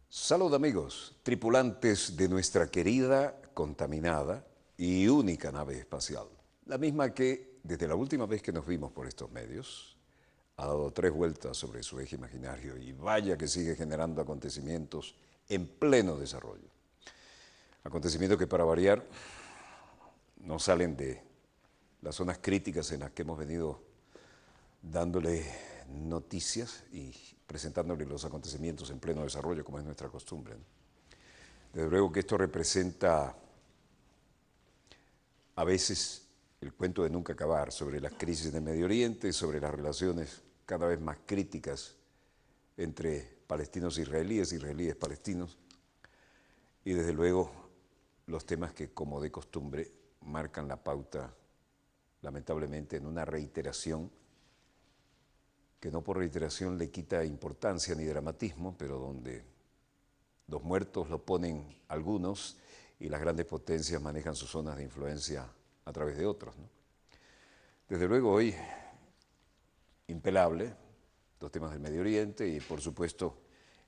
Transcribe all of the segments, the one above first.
Salud amigos, tripulantes de nuestra querida, contaminada y única nave espacial. La misma que, desde la última vez que nos vimos por estos medios, ha dado 3 vueltas sobre su eje imaginario y vaya que sigue generando acontecimientos en pleno desarrollo. Acontecimientos que, para variar, no salen de las zonas críticas en las que hemos venido dándole noticias y presentándole los acontecimientos en pleno desarrollo, como es nuestra costumbre, ¿no? Desde luego que esto representa a veces el cuento de nunca acabar sobre las crisis en el Medio Oriente, sobre las relaciones cada vez más críticas entre palestinos e israelíes, israelíes-palestinos, y desde luego los temas que, como de costumbre, marcan la pauta, lamentablemente, en una reiteración que no por reiteración le quita importancia ni dramatismo, pero donde los muertos lo ponen algunos y las grandes potencias manejan sus zonas de influencia a través de otros, ¿no? Desde luego hoy, impelable, los temas del Medio Oriente y por supuesto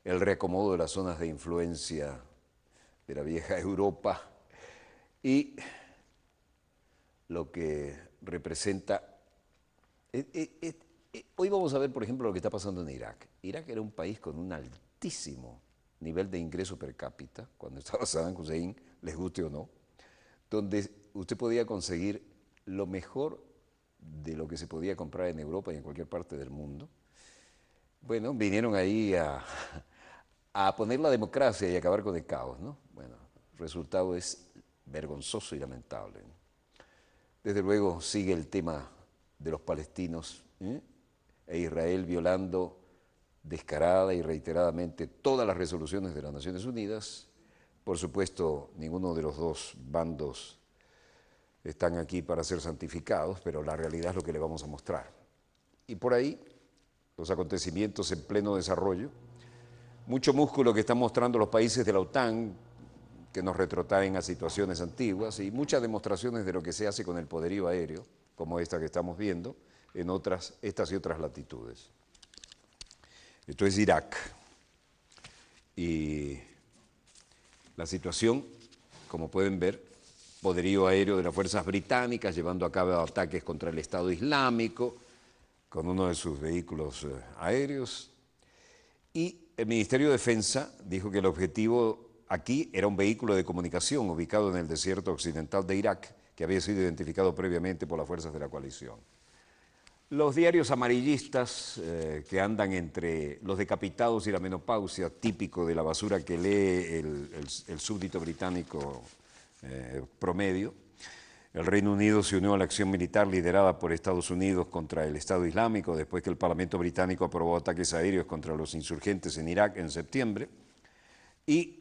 el reacomodo de las zonas de influencia de la vieja Europa y lo que representa... Hoy vamos a ver, por ejemplo, lo que está pasando en Irak. Irak era un país con un altísimo nivel de ingreso per cápita, cuando estaba Saddam Hussein, les guste o no, donde usted podía conseguir lo mejor de lo que se podía comprar en Europa y en cualquier parte del mundo. Bueno, vinieron ahí a poner la democracia y acabar con el caos, ¿no? Bueno, el resultado es vergonzoso y lamentable, ¿no? Desde luego sigue el tema de los palestinos, e Israel violando descarada y reiteradamente todas las resoluciones de las Naciones Unidas. Por supuesto, ninguno de los dos bandos están aquí para ser santificados, pero la realidad es lo que le vamos a mostrar. Y por ahí, los acontecimientos en pleno desarrollo, mucho músculo que están mostrando los países de la OTAN, que nos retrotraen a situaciones antiguas, y muchas demostraciones de lo que se hace con el poderío aéreo, como esta que estamos viendo, en estas y otras latitudes. Esto es Irak. Y la situación, como pueden ver, poderío aéreo de las fuerzas británicas llevando a cabo ataques contra el Estado Islámico con uno de sus vehículos aéreos. Y el Ministerio de Defensa dijo que el objetivo aquí era un vehículo de comunicación ubicado en el desierto occidental de Irak, que había sido identificado previamente por las fuerzas de la coalición. Los diarios amarillistas que andan entre los decapitados y la menopausia, típico de la basura que lee el súbdito británico promedio. El Reino Unido se unió a la acción militar liderada por Estados Unidos contra el Estado Islámico después que el Parlamento británico aprobó ataques aéreos contra los insurgentes en Irak en septiembre. Y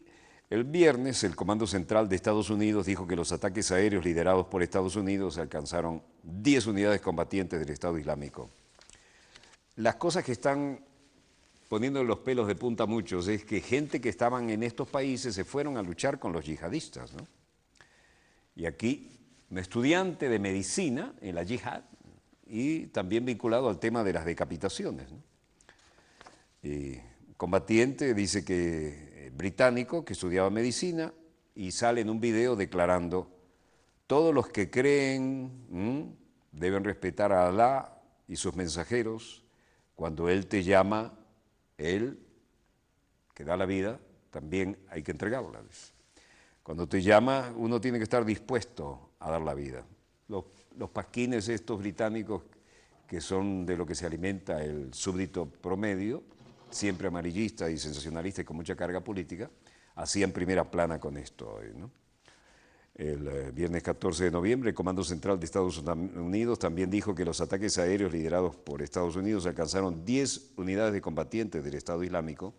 el viernes, el Comando Central de Estados Unidos dijo que los ataques aéreos liderados por Estados Unidos alcanzaron 10 unidades combatientes del Estado Islámico. Las cosas que están poniendo los pelos de punta a muchos es que gente que estaban en estos países se fueron a luchar con los yihadistas, ¿no? Y aquí, un estudiante de medicina en la yihad y también vinculado al tema de las decapitaciones, ¿no? Y combatiente, dice que británico, que estudiaba medicina, y sale en un video declarando: todos los que creen deben respetar a Alá y sus mensajeros. Cuando Él te llama, Él, que da la vida, también hay que entregarla. Cuando te llama, uno tiene que estar dispuesto a dar la vida. Los pasquines estos británicos, que son de lo que se alimenta el súbdito promedio, siempre amarillista y sensacionalista y con mucha carga política, hacían primera plana con esto hoy, ¿no? El viernes 14 de noviembre, el Comando Central de Estados Unidos también dijo que los ataques aéreos liderados por Estados Unidos alcanzaron 10 unidades de combatientes del Estado Islámico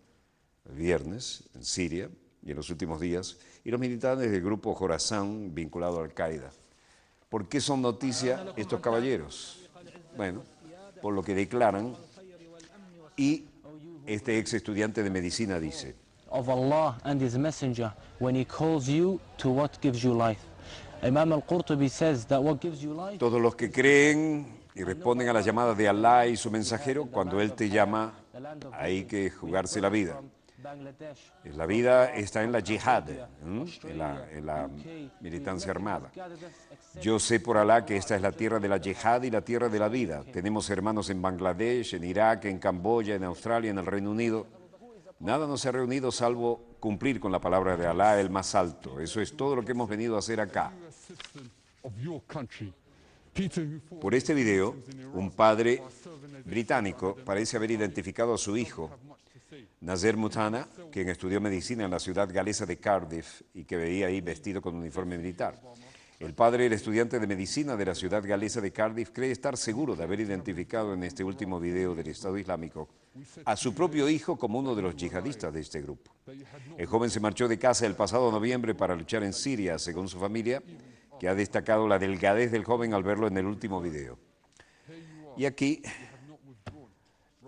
el viernes en Siria y en los últimos días, y los militares del grupo Khorasan vinculado a Al-Qaeda. ¿Por qué son noticia estos caballeros? Bueno, por lo que declaran, y este ex estudiante de medicina dice: of Allah and His Messenger when He calls you to what gives you life. Todos los que creen y responden a las llamadas de Alá y su mensajero, cuando Él te llama, hay que jugarse la vida. La vida está en la yihad, en la militancia armada. Yo sé por Alá que esta es la tierra de la yihad y la tierra de la vida. Tenemos hermanos en Bangladesh, en Irak, en Camboya, en Australia, en el Reino Unido. Nada nos ha reunido salvo cumplir con la palabra de Alá, el más alto. Eso es todo lo que hemos venido a hacer acá. Por este video, un padre británico parece haber identificado a su hijo, Nazer Mutana, quien estudió medicina en la ciudad galesa de Cardiff y que veía ahí vestido con uniforme militar. El padre, el estudiante de medicina de la ciudad galesa de Cardiff, cree estar seguro de haber identificado en este último video del Estado Islámico a su propio hijo como uno de los yihadistas de este grupo. El joven se marchó de casa el pasado noviembre para luchar en Siria, según su familia, que ha destacado la delgadez del joven al verlo en el último video. Y aquí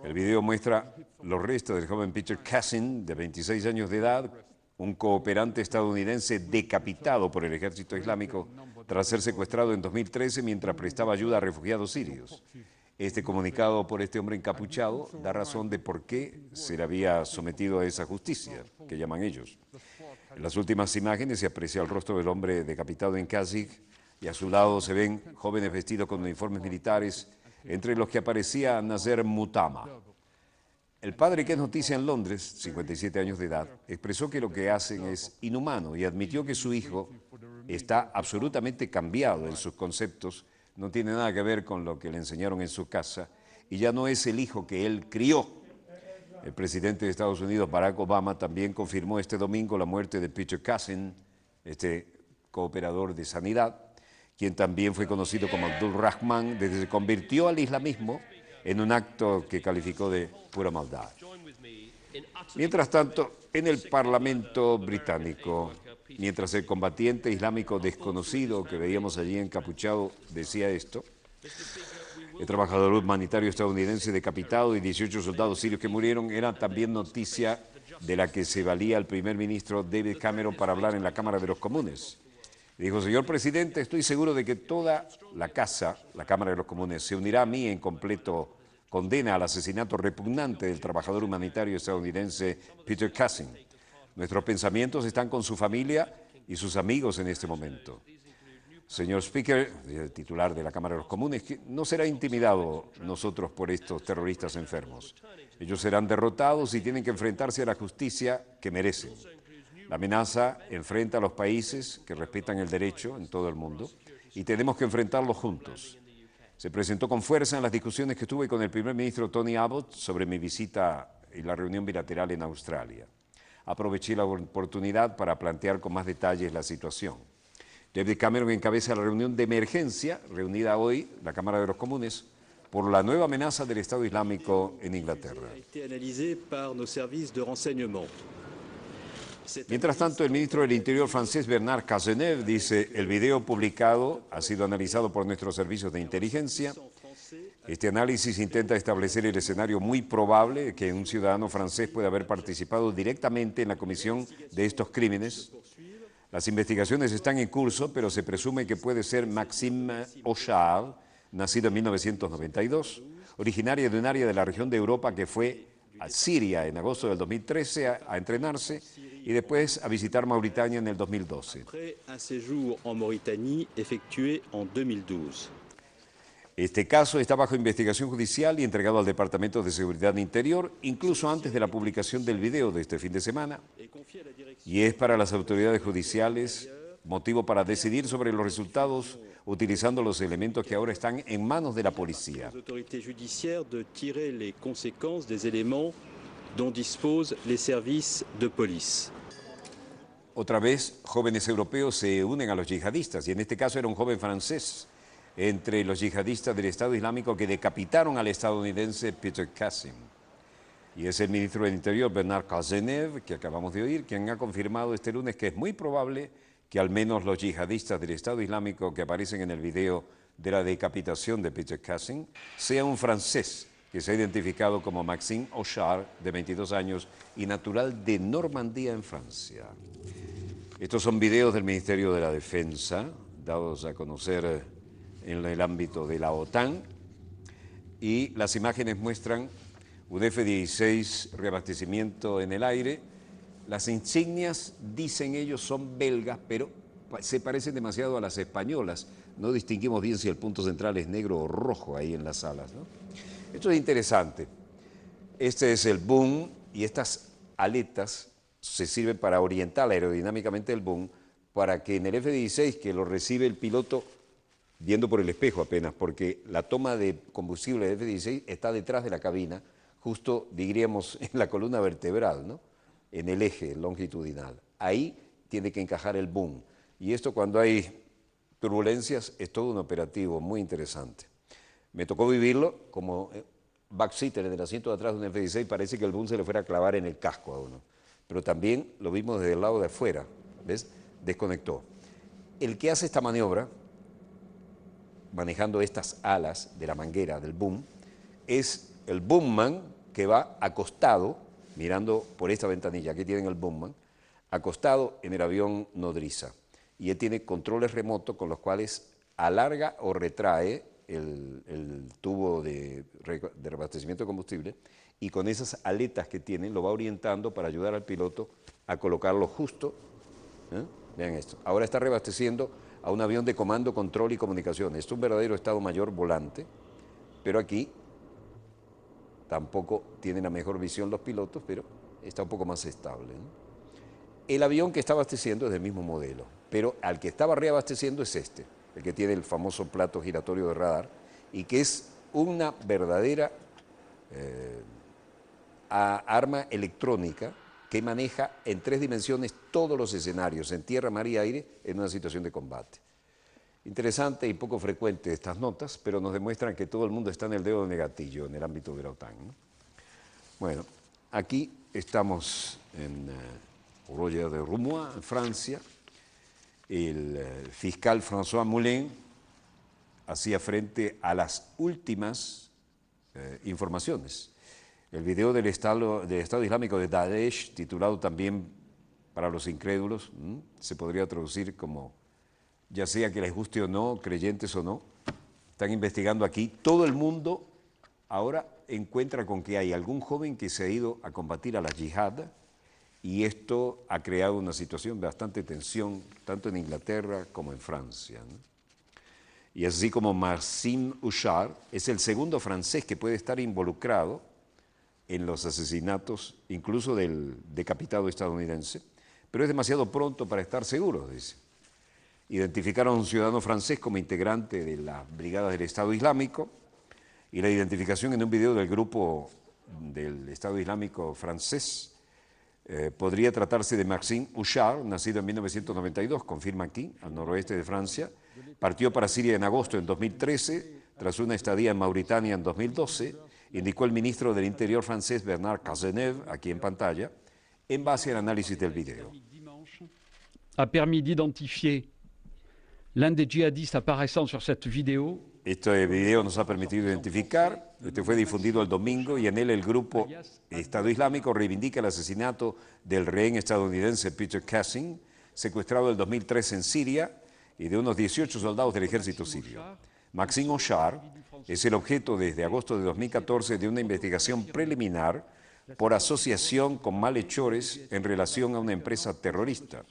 el video muestra los restos del joven Peter Cassin, de 26 años de edad, un cooperante estadounidense decapitado por el ejército islámico tras ser secuestrado en 2013 mientras prestaba ayuda a refugiados sirios. Este comunicado por este hombre encapuchado da razón de por qué se le había sometido a esa justicia, que llaman ellos. En las últimas imágenes se aprecia el rostro del hombre decapitado en Kazig y a su lado se ven jóvenes vestidos con uniformes militares, entre los que aparecía Nazer Mutama. El padre, que es noticia en Londres, 57 años de edad, expresó que lo que hacen es inhumano y admitió que su hijo está absolutamente cambiado en sus conceptos, no tiene nada que ver con lo que le enseñaron en su casa y ya no es el hijo que él crió. El presidente de Estados Unidos, Barack Obama, también confirmó este domingo la muerte de Peter Cassin, este cooperador de sanidad, quien también fue conocido como Abdul Rahman, desde que se convirtió al islamismo en un acto que calificó de pura maldad. Mientras tanto, en el Parlamento británico, mientras el combatiente islámico desconocido que veíamos allí encapuchado decía esto, el trabajador humanitario estadounidense decapitado y 18 soldados sirios que murieron era también noticia de la que se valía el primer ministro David Cameron para hablar en la Cámara de los Comunes. Dijo: señor presidente, estoy seguro de que toda la casa, la Cámara de los Comunes, se unirá a mí en completo condena al asesinato repugnante del trabajador humanitario estadounidense Peter Cassin. Nuestros pensamientos están con su familia y sus amigos en este momento. Señor Speaker, el titular de la Cámara de los Comunes, que no será intimidado nosotros por estos terroristas enfermos. Ellos serán derrotados y tienen que enfrentarse a la justicia que merecen. La amenaza enfrenta a los países que respetan el derecho en todo el mundo y tenemos que enfrentarlos juntos. Se presentó con fuerza en las discusiones que tuve con el primer ministro Tony Abbott sobre mi visita y la reunión bilateral en Australia. Aproveché la oportunidad para plantear con más detalles la situación. David Cameron encabeza la reunión de emergencia reunida hoy, la Cámara de los Comunes, por la nueva amenaza del Estado Islámico en Inglaterra. Mientras tanto, el ministro del Interior francés Bernard Cazeneuve dice: el video publicado ha sido analizado por nuestros servicios de inteligencia. Este análisis intenta establecer el escenario muy probable de que un ciudadano francés pueda haber participado directamente en la comisión de estos crímenes. Las investigaciones están en curso, pero se presume que puede ser Maxime Ochard, nacido en 1992, originario de un área de la región de Europa que fue a Siria en agosto del 2013 a entrenarse y después a visitar Mauritania en el 2012. Este caso está bajo investigación judicial y entregado al Departamento de Seguridad Interior, incluso antes de la publicación del video de este fin de semana, y es para las autoridades judiciales motivo para decidir sobre los resultados utilizando los elementos que ahora están en manos de la policía. Otra vez, jóvenes europeos se unen a los yihadistas, y en este caso era un joven francés entre los yihadistas del Estado Islámico que decapitaron al estadounidense Peter Cassin. Y es el ministro del Interior, Bernard Cazeneuve, que acabamos de oír, quien ha confirmado este lunes que es muy probable que al menos los yihadistas del Estado Islámico que aparecen en el video de la decapitación de Peter Cassin sea un francés que se ha identificado como Maxime Ochard, de 22 años y natural de Normandía, en Francia. Estos son videos del Ministerio de la Defensa dados a conocer en el ámbito de la OTAN. Y las imágenes muestran un F-16 reabastecimiento en el aire. Las insignias, dicen ellos, son belgas, pero se parecen demasiado a las españolas. No distinguimos bien si el punto central es negro o rojo ahí en las alas, ¿no? Esto es interesante. Este es el boom y estas aletas se sirven para orientar aerodinámicamente el boom para que en el F-16, que lo recibe el piloto viendo por el espejo apenas, porque la toma de combustible del F-16 está detrás de la cabina, justo, diríamos, en la columna vertebral, ¿no? En el eje longitudinal. Ahí tiene que encajar el boom. Y esto, cuando hay turbulencias, es todo un operativo muy interesante. Me tocó vivirlo como backseater, en el asiento de atrás de un F-16, parece que el boom se le fuera a clavar en el casco a uno. Pero también lo vimos desde el lado de afuera, ¿ves? Desconectó. El que hace esta maniobra, manejando estas alas de la manguera del boom, es el boomman que va acostado, mirando por esta ventanilla, aquí tienen el boomman, acostado en el avión nodriza. Y él tiene controles remotos con los cuales alarga o retrae el tubo de reabastecimiento de combustible, y con esas aletas que tiene lo va orientando para ayudar al piloto a colocarlo justo. Vean esto. Ahora está reabasteciendo a un avión de comando, control y comunicaciones. Es un verdadero Estado Mayor volante, pero aquí tampoco tienen la mejor visión los pilotos, pero está un poco más estable, ¿no? El avión que está abasteciendo es del mismo modelo, pero al que estaba reabasteciendo es este, el que tiene el famoso plato giratorio de radar, y que es una verdadera arma electrónica que maneja en 3 dimensiones todos los escenarios, en tierra, mar y aire, en una situación de combate. Interesante y poco frecuente estas notas, pero nos demuestran que todo el mundo está en el dedo del gatillo en el ámbito de la OTAN, ¿no? Bueno, aquí estamos en Roger de Roumois, en Francia. El fiscal François Moulin hacía frente a las últimas informaciones. El video del Estado Islámico de Daesh, titulado también para los incrédulos, se podría traducir como, ya sea que les guste o no, creyentes o no, están investigando aquí. Todo el mundo ahora encuentra con que hay algún joven que se ha ido a combatir a la yihad, y esto ha creado una situación de bastante tensión, tanto en Inglaterra como en Francia, ¿no? Y así como Maxime Houchard es el segundo francés que puede estar involucrado en los asesinatos, incluso del decapitado estadounidense, pero es demasiado pronto para estar seguros, dice. Identificaron a un ciudadano francés como integrante de las brigadas del Estado Islámico, y la identificación en un video del grupo del Estado Islámico francés podría tratarse de Maxime Houchard, nacido en 1992, confirma aquí, al noroeste de Francia. Partió para Siria en agosto en 2013, tras una estadía en Mauritania en 2012, indicó el ministro del Interior francés Bernard Cazeneuve, aquí en pantalla, en base al análisis del video. A permis d'identifier l'un des djihadistes apparaissant sur cette vidéo. Este video nos ha permitido identificar, este fue difundido el domingo, y en él el grupo Estado Islámico reivindica el asesinato del rehén estadounidense Peter Kassing, secuestrado en 2003 en Siria, y de unos 18 soldados del ejército sirio. Maxime Houchard es el objeto desde agosto de 2014 de una investigación preliminar por asociación con malhechores en relación a una empresa terrorista.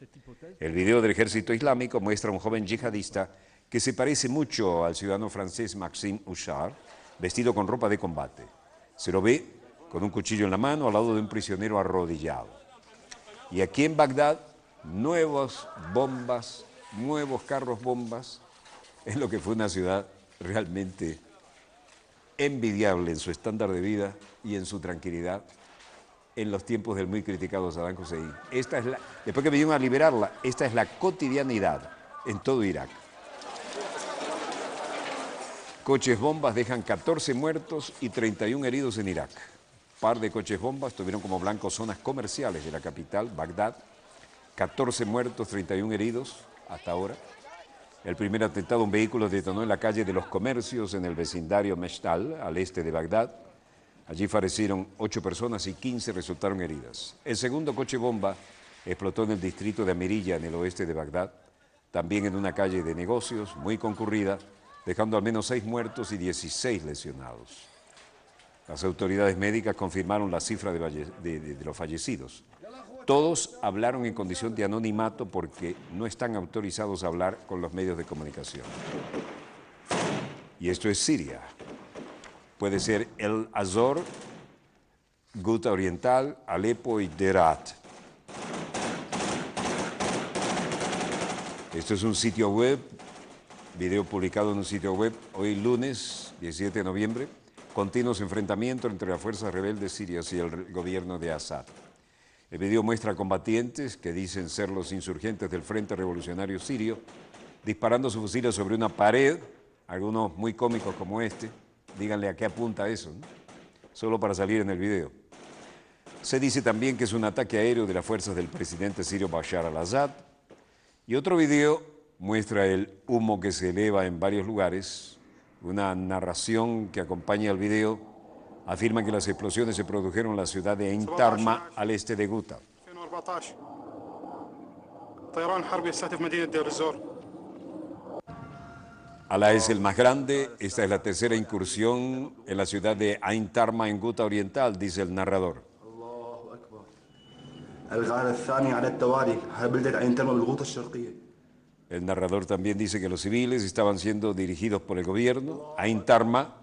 El video del ejército islámico muestra a un joven yihadista que se parece mucho al ciudadano francés Maxime Houchard, vestido con ropa de combate. Se lo ve con un cuchillo en la mano al lado de un prisionero arrodillado. Y aquí en Bagdad, nuevas bombas, nuevos carros bombas, es lo que fue una ciudad realmente envidiable en su estándar de vida y en su tranquilidad en los tiempos del muy criticado Saddam Hussein. Después que vinieron a liberarla, esta es la cotidianidad en todo Irak. Coches bombas dejan 14 muertos y 31 heridos en Irak. Par de coches bombas tuvieron como blanco zonas comerciales de la capital, Bagdad. 14 muertos, 31 heridos hasta ahora. El primer atentado a un vehículo detonó en la calle de los Comercios, en el vecindario Meshtal, al este de Bagdad. Allí fallecieron 8 personas y 15 resultaron heridas. El segundo coche bomba explotó en el distrito de Amirilla, en el oeste de Bagdad. también en una calle de negocios muy concurrida, dejando al menos 6 muertos y 16 lesionados. Las autoridades médicas confirmaron la cifra de los fallecidos. Todos hablaron en condición de anonimato porque no están autorizados a hablar con los medios de comunicación. Y esto es Siria. Puede ser El Azor, Ghouta Oriental, Alepo y Derat. Esto es un sitio web, video publicado en un sitio web hoy lunes 17 de noviembre. Continuos enfrentamientos entre las fuerzas rebeldes sirias y el gobierno de Assad. El video muestra a combatientes que dicen ser los insurgentes del Frente Revolucionario Sirio disparando sus fusiles sobre una pared, algunos muy cómicos como este. Díganle a qué apunta eso, ¿no? Solo para salir en el video. Se dice también que es un ataque aéreo de las fuerzas del presidente sirio Bashar al-Assad. Y otro video muestra el humo que se eleva en varios lugares. Una narración que acompaña el video afirma que las explosiones se produjeron en la ciudad de Ain Tarma, al este de Ghouta. Alá es el más grande. Esta es la tercera incursión en la ciudad de Ain Tarma, en Ghouta Oriental, dice el narrador. El narrador también dice que los civiles estaban siendo dirigidos por el gobierno. Ain Tarma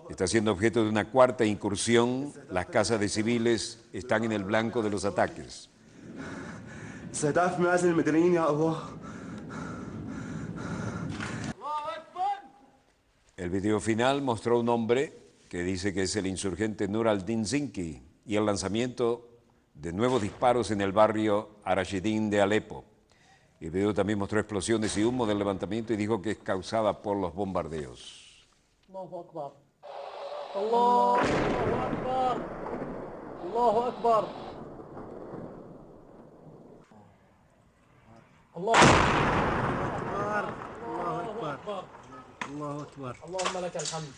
está siendo objeto de una cuarta incursión. Las casas de civiles están en el blanco de los ataques. El video final mostró un hombre que dice que es el insurgente Nur al-Din Zinki y el lanzamiento de nuevos disparos en el barrio Arashidin de Alepo. El video también mostró explosiones y humo del levantamiento y dijo que es causada por los bombardeos. Allahu Akbar. Allahu Akbar. Allahu Akbar. Allahu Akbar. Allahu Akbar. Allahu Akbar. Allahumma laka alhamd.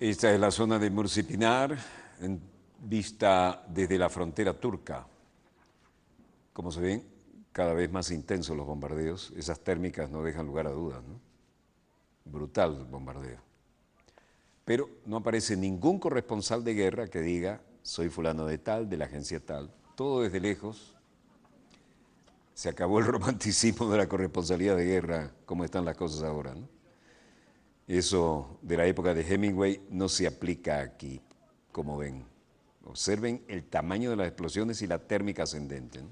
Esta es la zona de Mursipinar, vista desde la frontera turca. Como se ven, cada vez más intensos los bombardeos. Esas térmicas no dejan lugar a dudas, ¿no? Brutal el bombardeo. Pero no aparece ningún corresponsal de guerra que diga, soy fulano de tal, de la agencia tal. Todo desde lejos. Se acabó el romanticismo de la corresponsalía de guerra, como están las cosas ahora, ¿no? Eso de la época de Hemingway no se aplica aquí, como ven. Observen el tamaño de las explosiones y la térmica ascendente, ¿no?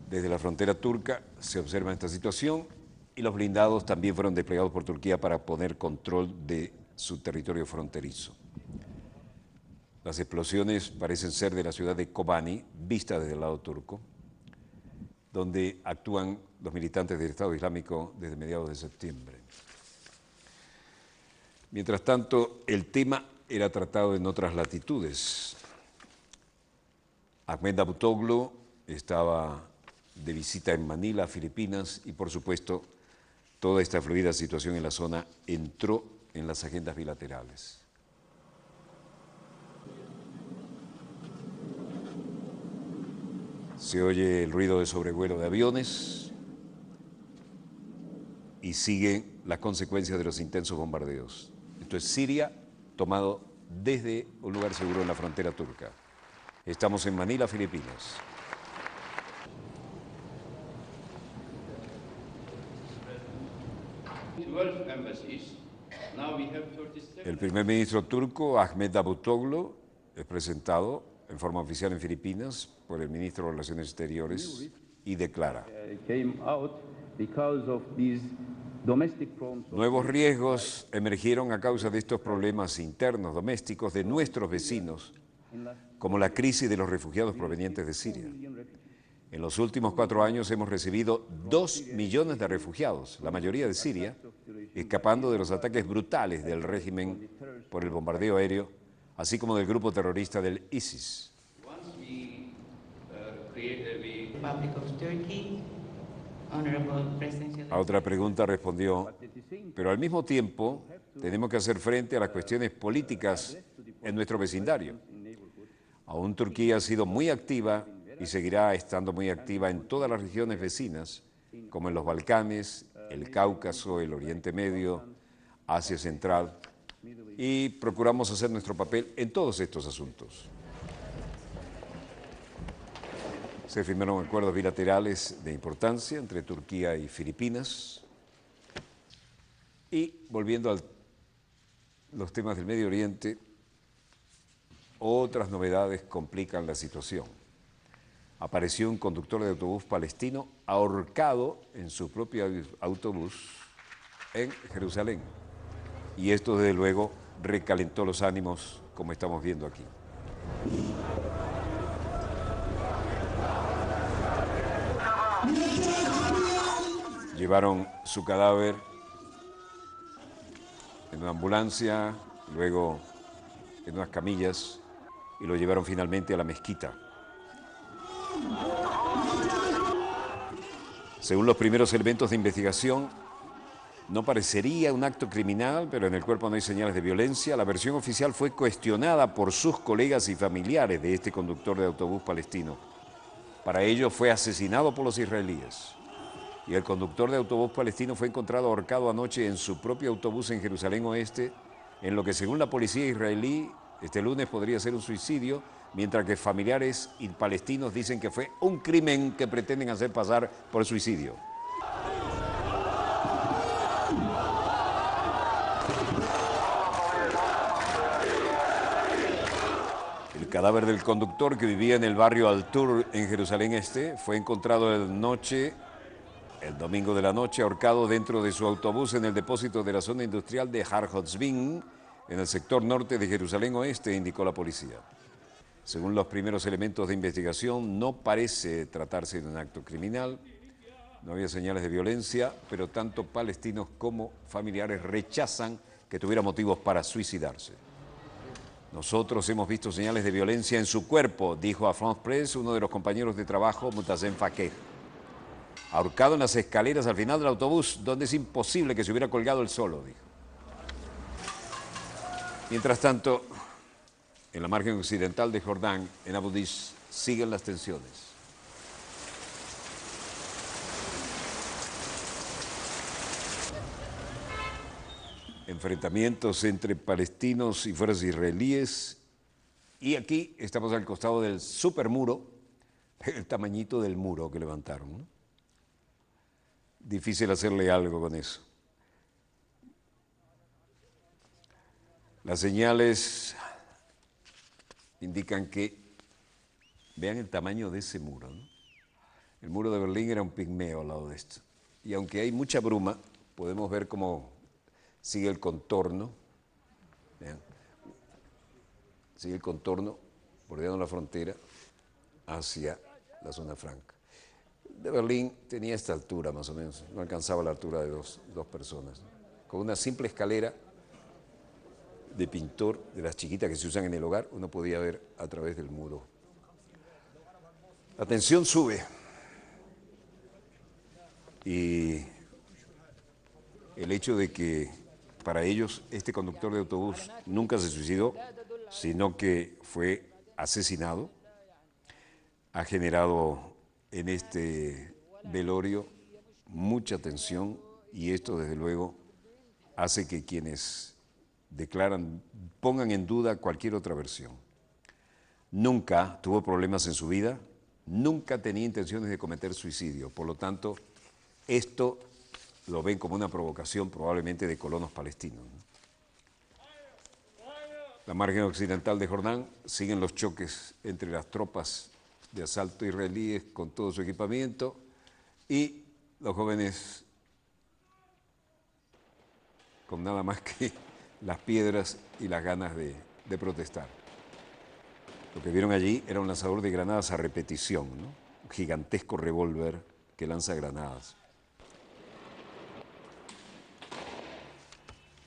Desde la frontera turca se observa esta situación y los blindados también fueron desplegados por Turquía para poner control de su territorio fronterizo. Las explosiones parecen ser de la ciudad de Kobani, vista desde el lado turco, donde actúan los militantes del Estado Islámico desde mediados de septiembre. Mientras tanto, el tema era tratado en otras latitudes. Ahmed Davutoglu estaba de visita en Manila, Filipinas, y por supuesto, toda esta fluida situación en la zona entró en las agendas bilaterales. Se oye el ruido de sobrevuelo de aviones y siguen las consecuencias de los intensos bombardeos. Esto es Siria, tomado desde un lugar seguro en la frontera turca. Estamos en Manila, Filipinas. El primer ministro turco, Ahmed Davutoglu, es presentado en forma oficial en Filipinas por el ministro de Relaciones Exteriores y declara: nuevos riesgos emergieron a causa de estos problemas internos, domésticos de nuestros vecinos, como la crisis de los refugiados provenientes de Siria. En los últimos 4 años hemos recibido 2 millones de refugiados, la mayoría de Siria, escapando de los ataques brutales del régimen por el bombardeo aéreo, así como del grupo terrorista del ISIS. Honorable President A otra pregunta respondió, pero al mismo tiempo tenemos que hacer frente a las cuestiones políticas en nuestro vecindario. Aún Turquía ha sido muy activa y seguirá estando muy activa en todas las regiones vecinas, como en los Balcanes, el Cáucaso, el Oriente Medio, Asia Central, y procuramos hacer nuestro papel en todos estos asuntos. Se firmaron acuerdos bilaterales de importancia entre Turquía y Filipinas. Y volviendo a los temas del Medio Oriente, otras novedades complican la situación. Apareció un conductor de autobús palestino ahorcado en su propio autobús en Jerusalén. Y esto, desde luego, recalentó los ánimos, como estamos viendo aquí. Llevaron su cadáver en una ambulancia, luego en unas camillas, y lo llevaron finalmente a la mezquita. Según los primeros elementos de investigación, no parecería un acto criminal, pero en el cuerpo no hay señales de violencia. La versión oficial fue cuestionada por sus colegas y familiares de este conductor de autobús palestino. Para ello fue asesinado por los israelíes. Y el conductor de autobús palestino fue encontrado ahorcado anoche en su propio autobús en Jerusalén Oeste, en lo que según la policía israelí, este lunes podría ser un suicidio, mientras que familiares y palestinos dicen que fue un crimen que pretenden hacer pasar por suicidio. El cadáver del conductor, que vivía en el barrio Al-Tur en Jerusalén Este, fue encontrado el domingo de la noche, ahorcado dentro de su autobús en el depósito de la zona industrial de Har Hozvin, en el sector norte de Jerusalén Oeste, indicó la policía. Según los primeros elementos de investigación, no parece tratarse de un acto criminal. No había señales de violencia, pero tanto palestinos como familiares rechazan que tuviera motivos para suicidarse. Nosotros hemos visto señales de violencia en su cuerpo, dijo a France Press uno de los compañeros de trabajo, Mutazem Fakeh. Ahorcado en las escaleras al final del autobús, donde es imposible que se hubiera colgado él solo, dijo. Mientras tanto, en la margen occidental de Jordán, en Abu Dis, siguen las tensiones. Enfrentamientos entre palestinos y fuerzas israelíes. Y aquí estamos al costado del supermuro, el tamañito del muro que levantaron, ¿no? Difícil hacerle algo con eso. Las señales indican que, vean el tamaño de ese muro, ¿no? El muro de Berlín era un pigmeo al lado de esto. Y aunque hay mucha bruma, podemos ver cómo sigue el contorno. Vean. Sigue el contorno, bordeando la frontera, hacia la zona franca. De Berlín tenía esta altura más o menos, no alcanzaba la altura de dos personas, ¿no? Con una simple escalera de pintor, de las chiquitas que se usan en el hogar, uno podía ver a través del muro. La tensión sube y el hecho de que para ellos este conductor de autobús nunca se suicidó, sino que fue asesinado, ha generado en este velorio mucha tensión, y esto desde luego hace que quienes declaran pongan en duda cualquier otra versión. Nunca tuvo problemas en su vida, nunca tenía intenciones de cometer suicidio, por lo tanto esto lo ven como una provocación probablemente de colonos palestinos, ¿no? La margen occidental de Jordán siguen los choques entre las tropas de asalto israelíes con todo su equipamiento y los jóvenes con nada más que las piedras y las ganas de protestar. Lo que vieron allí era un lanzador de granadas a repetición, ¿no? Un gigantesco revólver que lanza granadas.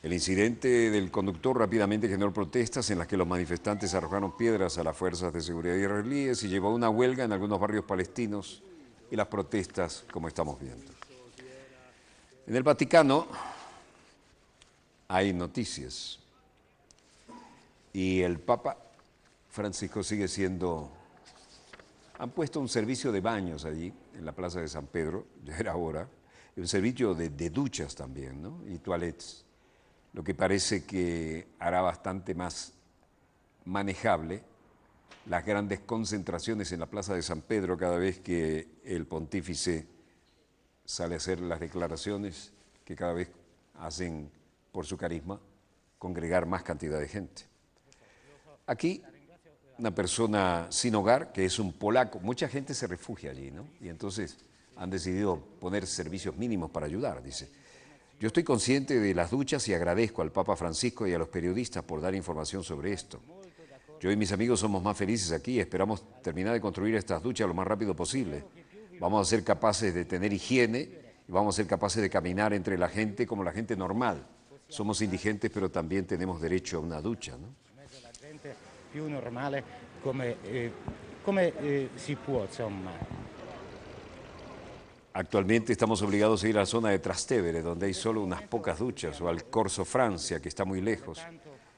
El incidente del conductor rápidamente generó protestas en las que los manifestantes arrojaron piedras a las fuerzas de seguridad israelíes y llevó a una huelga en algunos barrios palestinos y las protestas como estamos viendo. En el Vaticano hay noticias y el Papa Francisco sigue siendo... Han puesto un servicio de baños allí, en la Plaza de San Pedro, ya era hora, y un servicio de duchas también, ¿no? Y toilettes, lo que parece que hará bastante más manejable las grandes concentraciones en la Plaza de San Pedro cada vez que el pontífice sale a hacer las declaraciones que cada vez hacen, por su carisma, congregar más cantidad de gente. Aquí, una persona sin hogar, que es un polaco, mucha gente se refugia allí, ¿no? Y entonces han decidido poner servicios mínimos para ayudar, dice. Yo estoy consciente de las duchas y agradezco al Papa Francisco y a los periodistas por dar información sobre esto. Yo y mis amigos somos más felices aquí y esperamos terminar de construir estas duchas lo más rápido posible. Vamos a ser capaces de tener higiene y vamos a ser capaces de caminar entre la gente como la gente normal. Somos indigentes, pero también tenemos derecho a una ducha, ¿no? La gente più normale come si può, insomma. Actualmente estamos obligados a ir a la zona de Trastevere, donde hay solo unas pocas duchas, o al Corso Francia, que está muy lejos.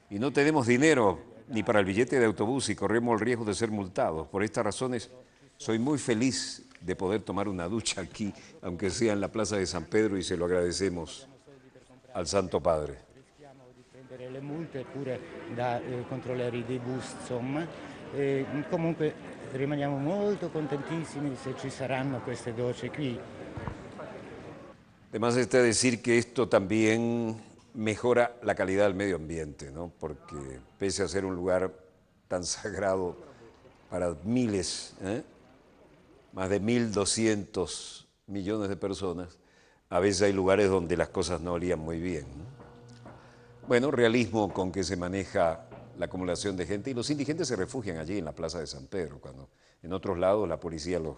Y no tenemos dinero ni para el billete de autobús y corremos el riesgo de ser multados. Por estas razones, soy muy feliz de poder tomar una ducha aquí, aunque sea en la Plaza de San Pedro, y se lo agradecemos al Santo Padre. Rischiamo di prendere le multe pure da controlleri dei bus, insomma. Comunque rimaniamo molto contentissimi se ci saranno queste docce qui. Además está decir que esto también mejora la calidad del medio ambiente, ¿no? Porque pese a ser un lugar tan sagrado para miles, más de 1.200 millones de personas, a veces hay lugares donde las cosas no olían muy bien, ¿no? Bueno, realismo con que se maneja la acumulación de gente, y los indigentes se refugian allí en la Plaza de San Pedro, cuando en otros lados la policía los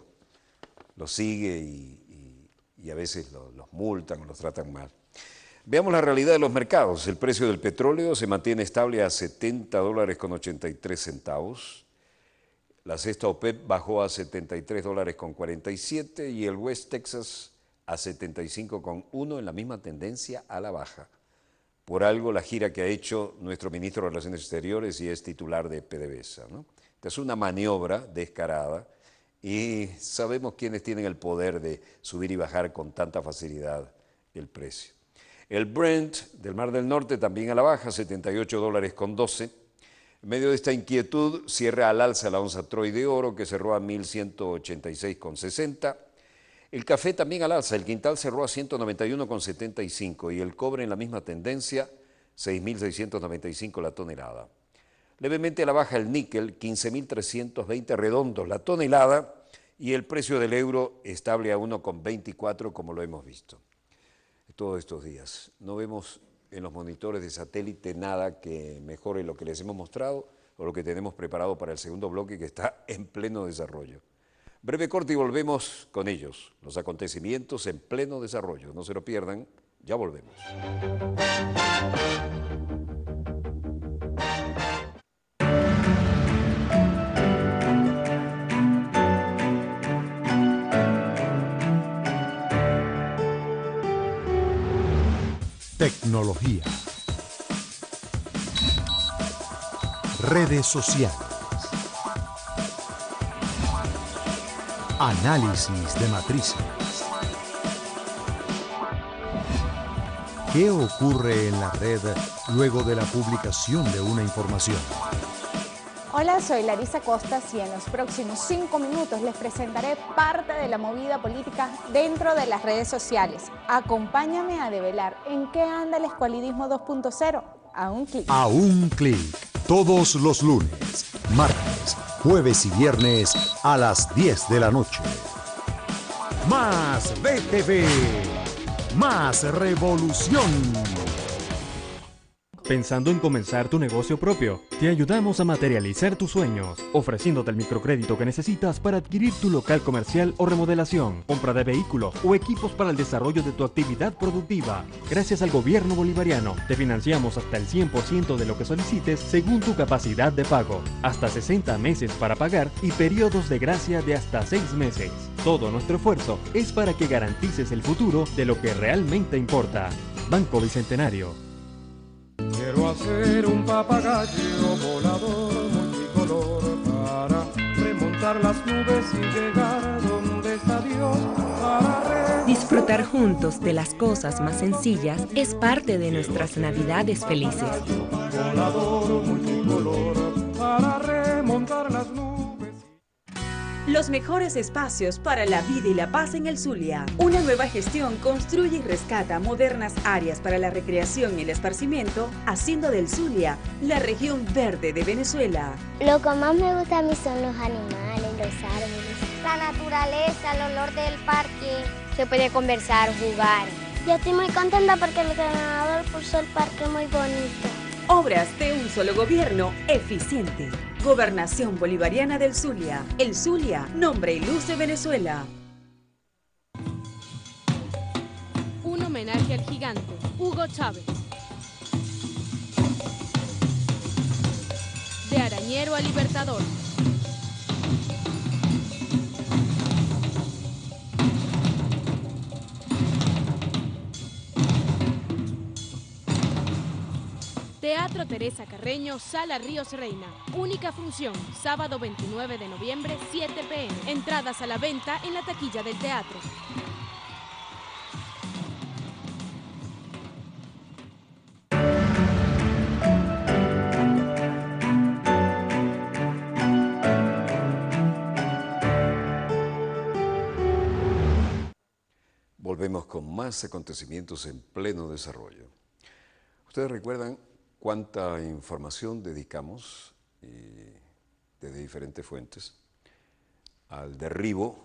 sigue y a veces los multan o los tratan mal. Veamos la realidad de los mercados. El precio del petróleo se mantiene estable a $70.83. La cesta OPEP bajó a $73.47 y el West Texas a 75,1 en la misma tendencia a la baja. Por algo la gira que ha hecho nuestro ministro de Relaciones Exteriores y es titular de PDVSA, ¿no? Esta es una maniobra descarada y sabemos quiénes tienen el poder de subir y bajar con tanta facilidad el precio. El Brent del Mar del Norte también a la baja, $78.12. En medio de esta inquietud cierra al alza la onza Troy de oro, que cerró a 1.186,60. El café también al alza, el quintal cerró a 191,75 y el cobre en la misma tendencia, 6.695 la tonelada. Levemente a la baja el níquel, 15.320 redondos la tonelada, y el precio del euro estable a 1,24 como lo hemos visto todos estos días. No vemos en los monitores de satélite nada que mejore lo que les hemos mostrado o lo que tenemos preparado para el segundo bloque, que está en pleno desarrollo. Breve corte y volvemos con ellos, los acontecimientos en pleno desarrollo. No se lo pierdan, ya volvemos. Tecnología. Redes sociales. Análisis de matrices. ¿Qué ocurre en la red luego de la publicación de una información? Hola, soy Larisa Costas y en los próximos 5 minutos les presentaré parte de la movida política dentro de las redes sociales. Acompáñame a develar en qué anda el escualidismo 2.0 a un clic. A un clic, todos los lunes, martes, jueves y viernes a las 10 de la noche. Más BTV, más revolución. ¿Pensando en comenzar tu negocio propio? Te ayudamos a materializar tus sueños, ofreciéndote el microcrédito que necesitas para adquirir tu local comercial o remodelación, compra de vehículos o equipos para el desarrollo de tu actividad productiva. Gracias al gobierno bolivariano, te financiamos hasta el 100% de lo que solicites según tu capacidad de pago, hasta 60 meses para pagar y periodos de gracia de hasta 6 meses. Todo nuestro esfuerzo es para que garantices el futuro de lo que realmente importa. Banco Bicentenario. Quiero hacer un papagayo volador multicolor para remontar las nubes y llegar donde está Dios. Disfrutar juntos de las cosas más sencillas es parte de nuestras Navidades felices. Volador multicolor para remontar las nubes. Los mejores espacios para la vida y la paz en el Zulia. Una nueva gestión construye y rescata modernas áreas para la recreación y el esparcimiento, haciendo del Zulia la región verde de Venezuela. Lo que más me gusta a mí son los animales, los árboles, la naturaleza, el olor del parque. Se puede conversar, jugar. Yo estoy muy contenta porque el gobernador puso el parque muy bonito. Obras de un solo gobierno eficiente. Gobernación Bolivariana del Zulia. El Zulia, nombre y luz de Venezuela. Un homenaje al gigante, Hugo Chávez. De arañero a libertador. Teatro Teresa Carreño, Sala Ríos Reina. Única función, sábado 29 de noviembre, 7 p.m. Entradas a la venta en la taquilla del teatro. Volvemos con más acontecimientos en pleno desarrollo. Ustedes recuerdan cuánta información dedicamos desde diferentes fuentes al derribo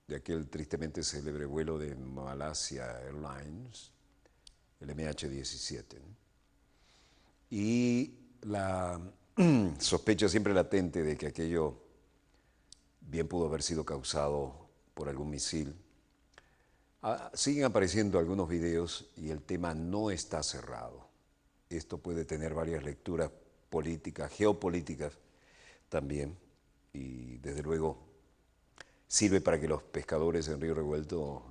de aquel tristemente célebre vuelo de Malaysia Airlines, el MH17. Y la sospecha siempre latente de que aquello bien pudo haber sido causado por algún misil. Siguen apareciendo algunos videos y el tema no está cerrado. Esto puede tener varias lecturas políticas, geopolíticas también, y desde luego sirve para que los pescadores en Río Revuelto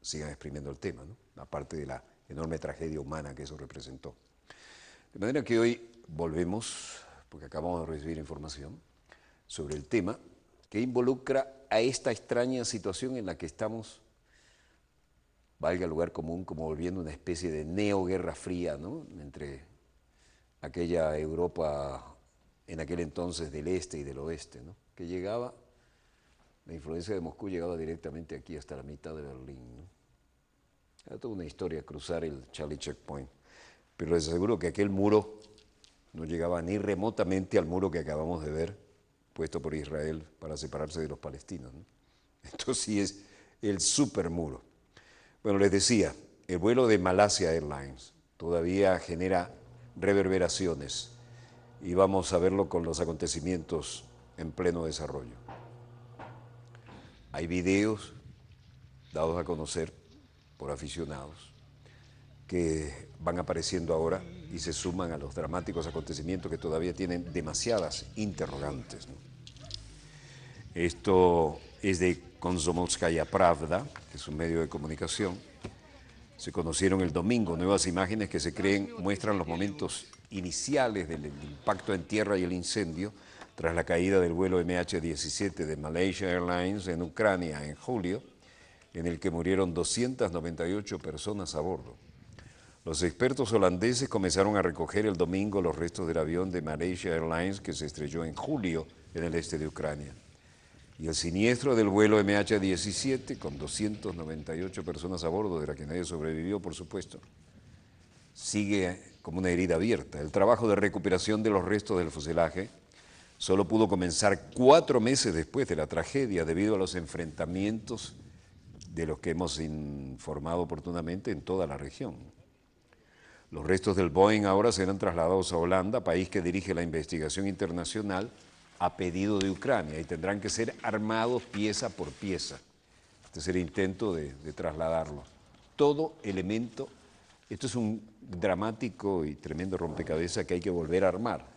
sigan exprimiendo el tema, ¿no? Aparte de la enorme tragedia humana que eso representó. De manera que hoy volvemos, porque acabamos de recibir información sobre el tema que involucra a esta extraña situación en la que estamos, valga el lugar común, como volviendo una especie de neoguerra fría, ¿no? Entre aquella Europa en aquel entonces del este y del oeste, ¿no? Que llegaba, la influencia de Moscú llegaba directamente aquí hasta la mitad de Berlín, ¿no? Era toda una historia cruzar el Charlie Checkpoint, pero les aseguro que aquel muro no llegaba ni remotamente al muro que acabamos de ver puesto por Israel para separarse de los palestinos, ¿no? Esto sí es el supermuro. Bueno, les decía, el vuelo de Malaysia Airlines todavía genera reverberaciones y vamos a verlo con los acontecimientos en pleno desarrollo. Hay videos dados a conocer por aficionados que van apareciendo ahora y se suman a los dramáticos acontecimientos que todavía tienen demasiadas interrogantes, ¿no? Esto es de Komsomolskaya Pravda, que es un medio de comunicación. Se conocieron el domingo nuevas imágenes que se creen muestran los momentos iniciales del impacto en tierra y el incendio tras la caída del vuelo MH17 de Malaysia Airlines en Ucrania en julio, en el que murieron 298 personas a bordo. Los expertos holandeses comenzaron a recoger el domingo los restos del avión de Malaysia Airlines que se estrelló en julio en el este de Ucrania. Y el siniestro del vuelo MH17, con 298 personas a bordo, de la que nadie sobrevivió, por supuesto, sigue como una herida abierta. El trabajo de recuperación de los restos del fuselaje solo pudo comenzar 4 meses después de la tragedia, debido a los enfrentamientos de los que hemos informado oportunamente en toda la región. Los restos del Boeing ahora serán trasladados a Holanda, país que dirige la investigación internacional a pedido de Ucrania, y tendrán que ser armados pieza por pieza. Este es el intento de trasladarlos. Todo elemento, esto es un dramático y tremendo rompecabezas que hay que volver a armar.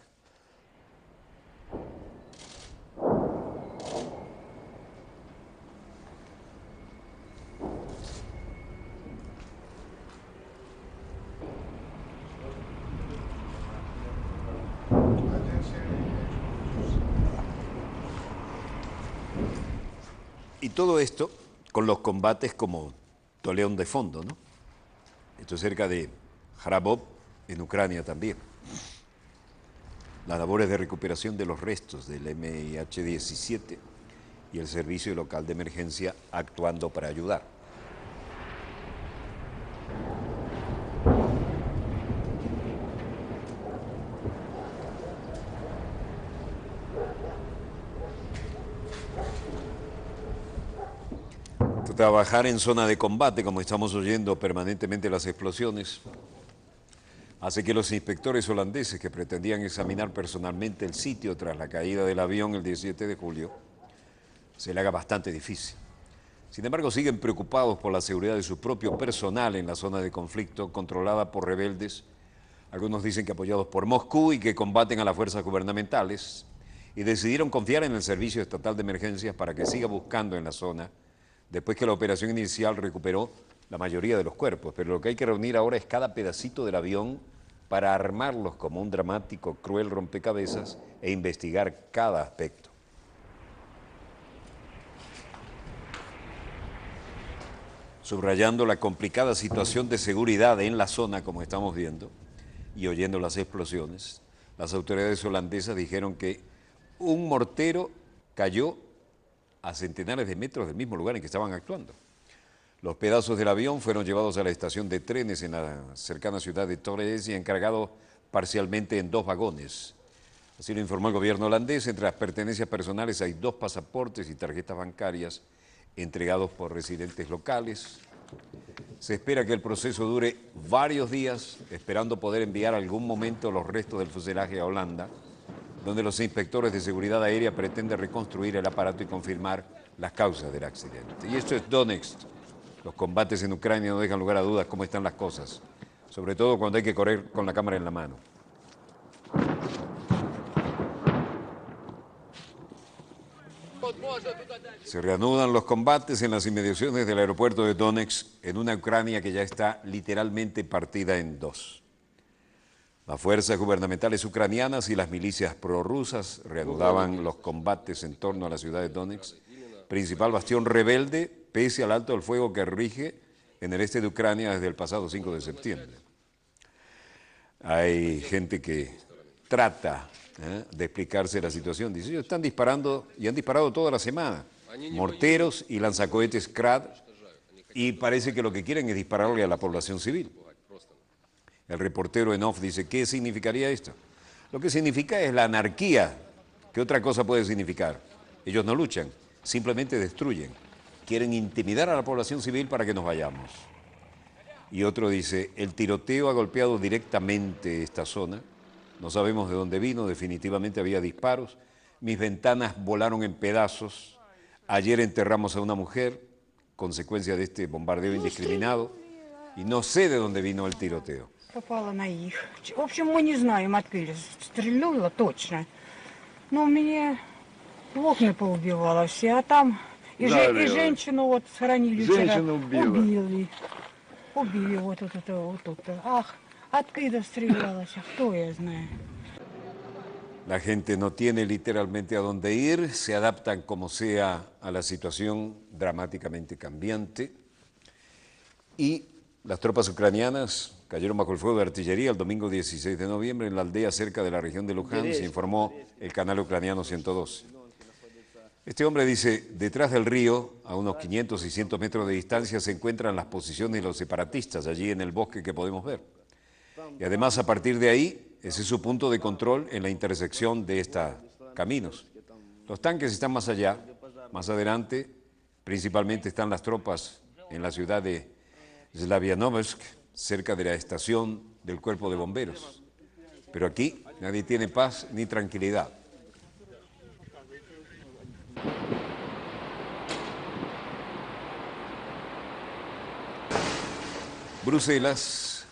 Y todo esto con los combates como toleón de fondo, ¿no? Esto es cerca de Kharabov, en Ucrania también. Las labores de recuperación de los restos del MiH-17 y el servicio local de emergencia actuando para ayudar. Trabajar en zona de combate, como estamos oyendo permanentemente las explosiones, hace que los inspectores holandeses que pretendían examinar personalmente el sitio tras la caída del avión el 17 de julio, se le haga bastante difícil. Sin embargo, siguen preocupados por la seguridad de su propio personal en la zona de conflicto controlada por rebeldes. Algunos dicen que apoyados por Moscú y que combaten a las fuerzas gubernamentales, y decidieron confiar en el Servicio Estatal de Emergencias para que siga buscando en la zona, después que la operación inicial recuperó la mayoría de los cuerpos. Pero lo que hay que reunir ahora es cada pedacito del avión para armarlos como un dramático, cruel rompecabezas e investigar cada aspecto. Subrayando la complicada situación de seguridad en la zona, como estamos viendo, y oyendo las explosiones, las autoridades holandesas dijeron que un mortero cayó a centenares de metros del mismo lugar en que estaban actuando. Los pedazos del avión fueron llevados a la estación de trenes en la cercana ciudad de Torres y encargados parcialmente en 2 vagones. Así lo informó el gobierno holandés. Entre las pertenencias personales hay 2 pasaportes y tarjetas bancarias entregados por residentes locales. Se espera que el proceso dure varios días, esperando poder enviar algún momento los restos del fuselaje a Holanda, donde los inspectores de seguridad aérea pretenden reconstruir el aparato y confirmar las causas del accidente. Y esto es Donetsk. Los combates en Ucrania no dejan lugar a dudas cómo están las cosas, sobre todo cuando hay que correr con la cámara en la mano. Se reanudan los combates en las inmediaciones del aeropuerto de Donetsk, en una Ucrania que ya está literalmente partida en 2. Las fuerzas gubernamentales ucranianas y las milicias prorrusas reanudaban los combates en torno a la ciudad de Donetsk, principal bastión rebelde, pese al alto el fuego que rige en el este de Ucrania desde el pasado 5 de septiembre. Hay gente que trata de explicarse la situación. Dice, ellos están disparando y han disparado toda la semana, morteros y lanzacohetes Scrad, y parece que lo que quieren es dispararle a la población civil. El reportero en off dice, ¿qué significaría esto? Lo que significa es la anarquía. ¿Qué otra cosa puede significar? Ellos no luchan, simplemente destruyen. Quieren intimidar a la población civil para que nos vayamos. Y otro dice, el tiroteo ha golpeado directamente esta zona. No sabemos de dónde vino, definitivamente había disparos. Mis ventanas volaron en pedazos. Ayer enterramos a una mujer, consecuencia de este bombardeo indiscriminado. Y no sé de dónde vino el tiroteo. Попала на их. В общем, мы не знаем, откуда стрельнула точно. Но мне окна поубивало все, а там и женщину вот схоронили вчера. Убили вот тут. Ах, откуда стрелялась, кто я знаю. La gente no tiene literalmente a dónde ir, se adaptan como sea a la situación dramáticamente cambiante. Y las tropas ucranianas cayeron bajo el fuego de artillería el domingo 16 de noviembre en la aldea cerca de la región de Luhansk, informó el canal ucraniano 112. Este hombre dice, detrás del río, a unos 500 y 600 metros de distancia, se encuentran las posiciones de los separatistas, allí en el bosque que podemos ver. Y además, a partir de ahí, ese es su punto de control en la intersección de estos caminos. Los tanques están más allá, más adelante, principalmente están las tropas en la ciudad de Slavianovsk, cerca de la estación del cuerpo de bomberos. Pero aquí nadie tiene paz ni tranquilidad. Bruselas,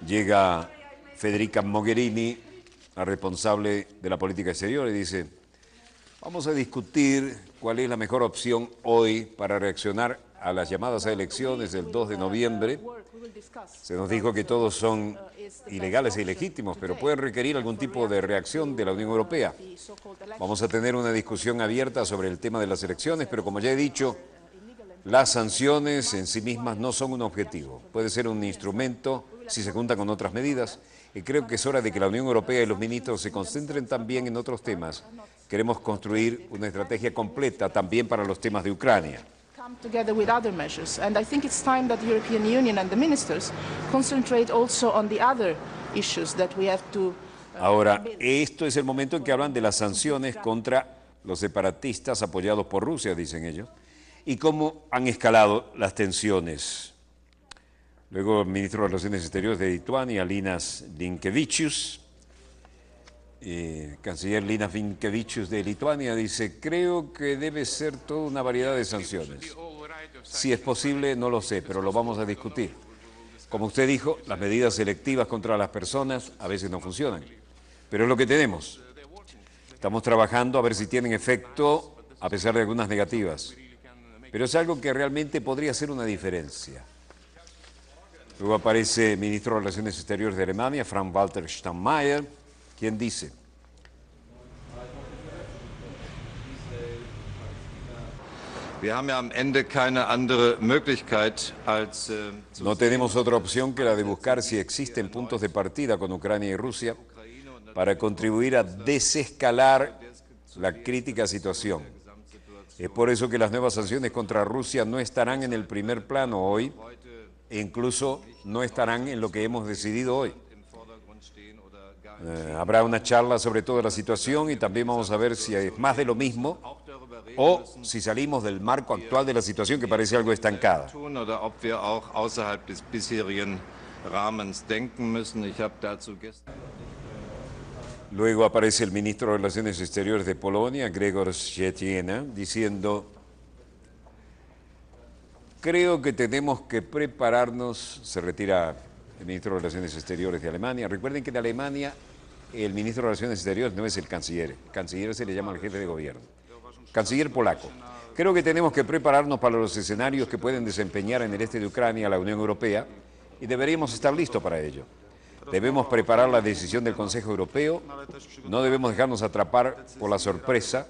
llega Federica Mogherini, la responsable de la política exterior, y dice: vamos a discutir cuál es la mejor opción hoy para reaccionar a las llamadas a elecciones del 2 de noviembre. Se nos dijo que todos son ilegales e ilegítimos, pero pueden requerir algún tipo de reacción de la Unión Europea. Vamos a tener una discusión abierta sobre el tema de las elecciones, pero como ya he dicho, las sanciones en sí mismas no son un objetivo. Puede ser un instrumento si se junta con otras medidas, y creo que es hora de que la Unión Europea y los ministros se concentren también en otros temas. Queremos construir una estrategia completa también para los temas de Ucrania. Together with other measures, and I think it's time that the European Union and the ministers concentrate also on the other issues that we have to. Ahora, esto es el momento en que hablan de las sanciones contra los separatistas apoyados por Rusia, dicen ellos, y cómo han escalado las tensiones. Luego el ministro de Relaciones Exteriores de Lituania, Linas Linkevičius, canciller Linas Linkevičius de Lituania, dice: creo que debe ser toda una variedad de sanciones. Si es posible, no lo sé, pero lo vamos a discutir. Como usted dijo, las medidas selectivas contra las personas a veces no funcionan, pero es lo que tenemos. Estamos trabajando a ver si tienen efecto a pesar de algunas negativas, pero es algo que realmente podría hacer una diferencia. Luego aparece el ministro de Relaciones Exteriores de Alemania, Frank-Walter Steinmeier, quien dice: no tenemos otra opción que la de buscar si existen puntos de partida con Ucrania y Rusia para contribuir a desescalar la crítica situación. Es por eso que las nuevas sanciones contra Rusia no estarán en el primer plano hoy, e incluso no estarán en lo que hemos decidido hoy. Habrá una charla sobre toda la situación y también vamos a ver si es más de lo mismo o si salimos del marco actual de la situación, que parece algo estancada. Luego aparece el ministro de Relaciones Exteriores de Polonia, Grzegorz Schetyna, diciendo: creo que tenemos que prepararnos. Se retira el ministro de Relaciones Exteriores de Alemania. Recuerden que en Alemania el ministro de Relaciones Exteriores no es el canciller. El canciller se le llama al jefe de gobierno. Canciller polaco. Creo que tenemos que prepararnos para los escenarios que pueden desempeñar en el este de Ucrania la Unión Europea y deberíamos estar listos para ello. Debemos preparar la decisión del Consejo Europeo, no debemos dejarnos atrapar por la sorpresa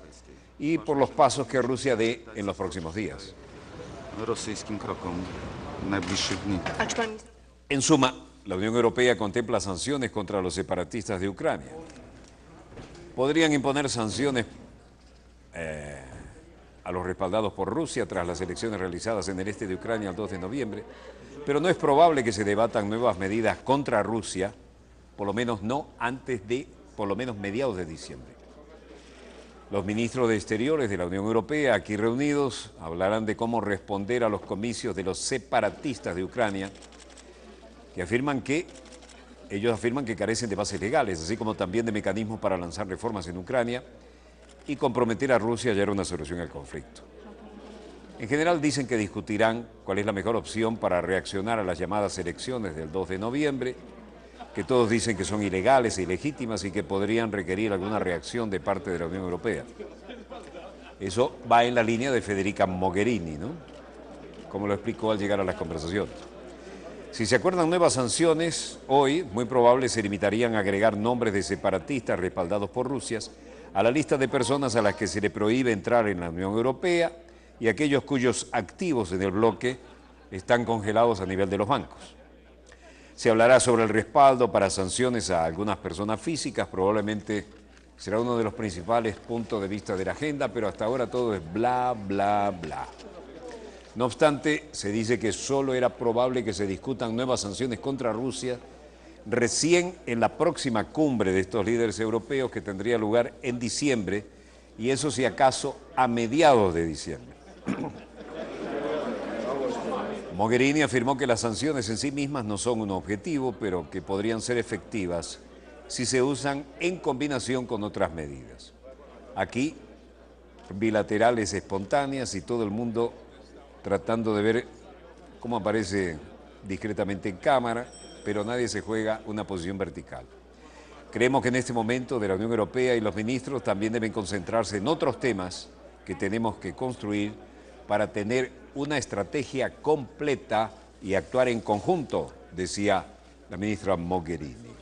y por los pasos que Rusia dé en los próximos días. En suma, la Unión Europea contempla sanciones contra los separatistas de Ucrania. Podrían imponer sanciones a los respaldados por Rusia tras las elecciones realizadas en el este de Ucrania el 2 de noviembre, pero no es probable que se debatan nuevas medidas contra Rusia, por lo menos no antes de, por lo menos mediados de diciembre. Los ministros de Exteriores de la Unión Europea, aquí reunidos, hablarán de cómo responder a los comicios de los separatistas de Ucrania, que ellos afirman que carecen de bases legales, así como también de mecanismos para lanzar reformas en Ucrania y comprometer a Rusia a hallar una solución al conflicto. En general dicen que discutirán cuál es la mejor opción para reaccionar a las llamadas elecciones del 2 de noviembre, que todos dicen que son ilegales e ilegítimas y que podrían requerir alguna reacción de parte de la Unión Europea. Eso va en la línea de Federica Mogherini, ¿no? Como lo explicó al llegar a las conversaciones. Si se acuerdan nuevas sanciones, hoy muy probable se limitarían a agregar nombres de separatistas respaldados por Rusia a la lista de personas a las que se le prohíbe entrar en la Unión Europea y aquellos cuyos activos en el bloque están congelados a nivel de los bancos. Se hablará sobre el respaldo para sanciones a algunas personas físicas, probablemente será uno de los principales puntos de vista de la agenda, pero hasta ahora todo es bla, bla, bla. No obstante, se dice que solo era probable que se discutan nuevas sanciones contra Rusia recién en la próxima cumbre de estos líderes europeos que tendría lugar en diciembre, y eso si acaso a mediados de diciembre. Mogherini afirmó que las sanciones en sí mismas no son un objetivo, pero que podrían ser efectivas si se usan en combinación con otras medidas. Aquí, bilaterales espontáneas y todo el mundo tratando de ver cómo aparece discretamente en cámara, pero nadie se juega una posición vertical. Creemos que en este momento de la Unión Europea y los ministros también deben concentrarse en otros temas que tenemos que construir para tener una estrategia completa y actuar en conjunto, decía la ministra Mogherini.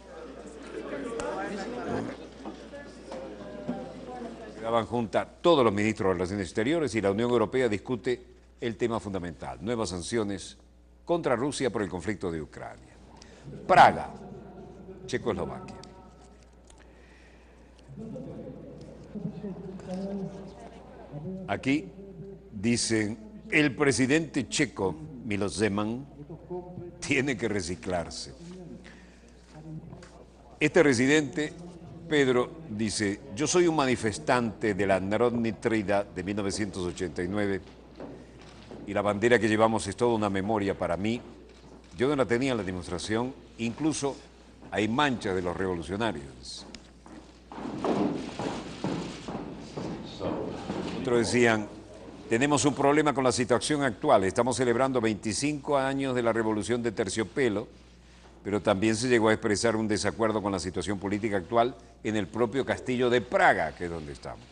Quedaban juntas todos los ministros de Relaciones Exteriores y la Unión Europea discute el tema fundamental, nuevas sanciones contra Rusia por el conflicto de Ucrania. Praga, Checoslovaquia. Aquí dicen, el presidente checo, Miloš Zeman, tiene que reciclarse. Este residente, Pedro, dice, yo soy un manifestante de la Narodni Trida de 1989 y la bandera que llevamos es toda una memoria para mí. Yo no la tenía en la demostración, incluso hay manchas de los revolucionarios. Otros decían, tenemos un problema con la situación actual, estamos celebrando 25 años de la revolución de terciopelo, pero también se llegó a expresar un desacuerdo con la situación política actual en el propio castillo de Praga, que es donde estamos.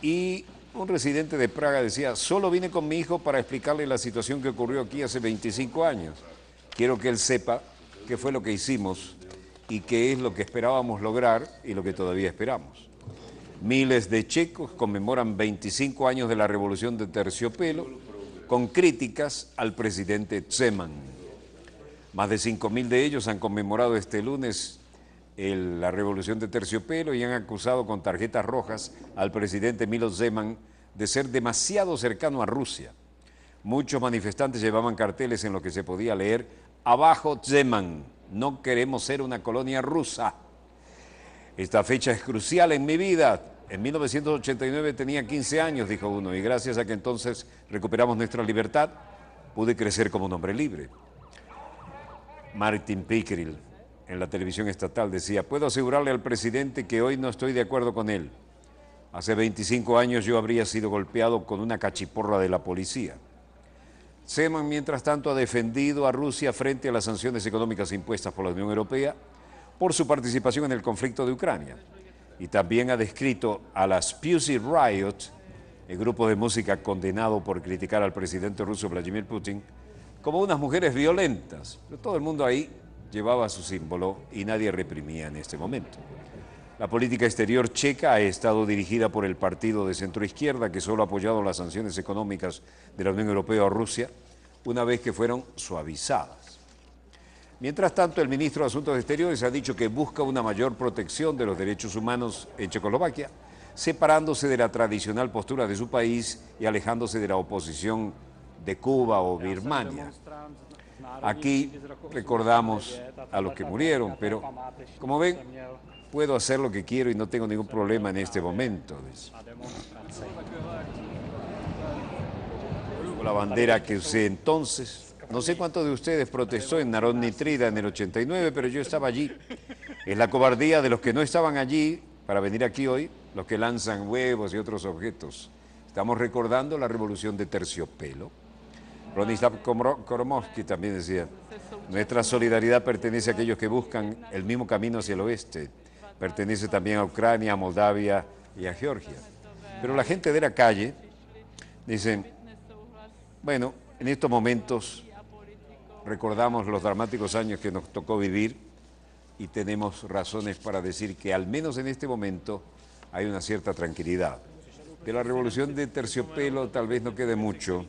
Y un residente de Praga decía, solo vine con mi hijo para explicarle la situación que ocurrió aquí hace 25 años. Quiero que él sepa qué fue lo que hicimos y qué es lo que esperábamos lograr y lo que todavía esperamos. Miles de checos conmemoran 25 años de la revolución de terciopelo con críticas al presidente Zeman. Más de 5.000 de ellos han conmemorado este lunes la revolución de terciopelo y han acusado con tarjetas rojas al presidente Miloš Zeman de ser demasiado cercano a Rusia. Muchos manifestantes llevaban carteles en los que se podía leer «Abajo Zeman, no queremos ser una colonia rusa». Esta fecha es crucial en mi vida. En 1989 tenía 15 años, dijo uno, y gracias a que entonces recuperamos nuestra libertad, pude crecer como un hombre libre. Martin Pickerill, en la televisión estatal, decía, puedo asegurarle al presidente que hoy no estoy de acuerdo con él. Hace 25 años yo habría sido golpeado con una cachiporra de la policía. Zeman, mientras tanto, ha defendido a Rusia frente a las sanciones económicas impuestas por la Unión Europea por su participación en el conflicto de Ucrania. Y también ha descrito a las Pussy Riot, el grupo de música condenado por criticar al presidente ruso Vladimir Putin, como unas mujeres violentas. Pero todo el mundo ahí llevaba su símbolo y nadie reprimía en este momento. La política exterior checa ha estado dirigida por el partido de centroizquierda que solo ha apoyado las sanciones económicas de la Unión Europea a Rusia una vez que fueron suavizadas. Mientras tanto, el ministro de Asuntos Exteriores ha dicho que busca una mayor protección de los derechos humanos en Checoslovaquia, separándose de la tradicional postura de su país y alejándose de la oposición de Cuba o Birmania. Aquí recordamos a los que murieron, pero como ven, puedo hacer lo que quiero y no tengo ningún problema en este momento. La bandera que usé entonces. No sé cuántos de ustedes protestó en Narodni Trida en el 89, pero yo estaba allí. Es la cobardía de los que no estaban allí para venir aquí hoy, los que lanzan huevos y otros objetos. Estamos recordando la revolución de terciopelo. Bronislav Komorowski también decía, nuestra solidaridad pertenece a aquellos que buscan el mismo camino hacia el oeste. Pertenece también a Ucrania, a Moldavia y a Georgia. Pero la gente de la calle dice, bueno, en estos momentos recordamos los dramáticos años que nos tocó vivir y tenemos razones para decir que al menos en este momento hay una cierta tranquilidad. De la revolución de terciopelo tal vez no quede mucho,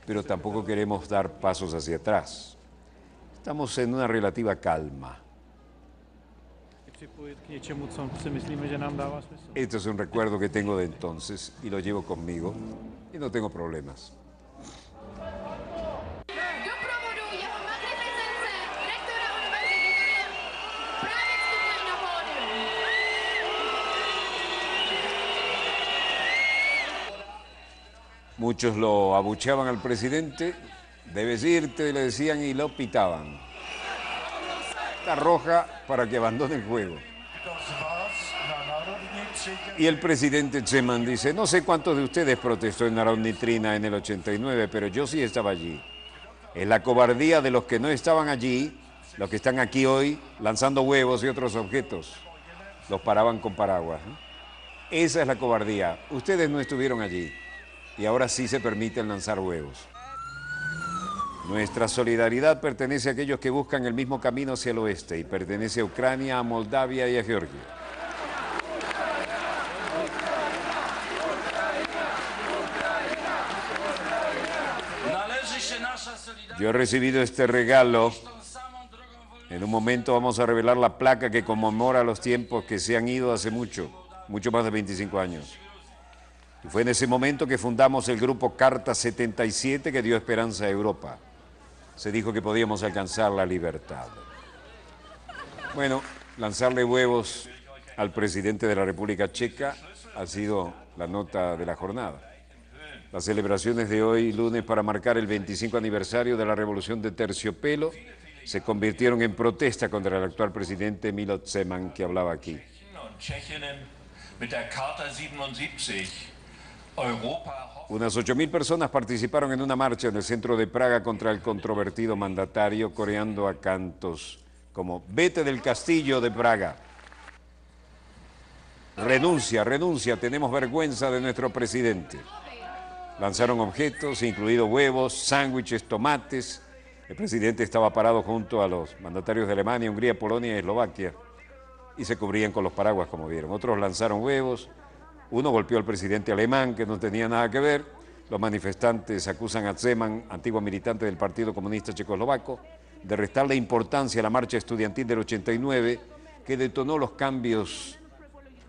pero tampoco queremos dar pasos hacia atrás. Estamos en una relativa calma. Esto es un recuerdo que tengo de entonces y lo llevo conmigo y no tengo problemas. Muchos lo abucheaban al presidente, debes irte, le decían, y lo pitaban. La roja para que abandone el juego. Y el presidente Zeman dice, no sé cuántos de ustedes protestó en Narodnitrina en el 89, pero yo sí estaba allí. Es la cobardía de los que no estaban allí, los que están aquí hoy, lanzando huevos y otros objetos. Los paraban con paraguas, ¿no? Esa es la cobardía. Ustedes no estuvieron allí y ahora sí se permiten lanzar huevos. Nuestra solidaridad pertenece a aquellos que buscan el mismo camino hacia el oeste y pertenece a Ucrania, a Moldavia y a Georgia. Yo he recibido este regalo. En un momento vamos a revelar la placa que conmemora los tiempos que se han ido hace mucho más de 25 años. Y fue en ese momento que fundamos el grupo Carta 77 que dio esperanza a Europa. Se dijo que podíamos alcanzar la libertad. Bueno, lanzarle huevos al presidente de la República Checa ha sido la nota de la jornada. Las celebraciones de hoy, lunes, para marcar el 25 aniversario de la Revolución de Terciopelo, se convirtieron en protesta contra el actual presidente Milot Zeman, que hablaba aquí. Unas 8.000 personas participaron en una marcha en el centro de Praga contra el controvertido mandatario, coreando a cantos como «Vete del castillo de Praga». «Renuncia, renuncia, tenemos vergüenza de nuestro presidente». Lanzaron objetos, incluidos huevos, sándwiches, tomates. El presidente estaba parado junto a los mandatarios de Alemania, Hungría, Polonia y Eslovaquia y se cubrían con los paraguas, como vieron. Otros lanzaron huevos. Uno golpeó al presidente alemán, que no tenía nada que ver. Los manifestantes acusan a Zeman, antiguo militante del Partido Comunista Checoslovaco, de restarle importancia a la marcha estudiantil del 89, que detonó los cambios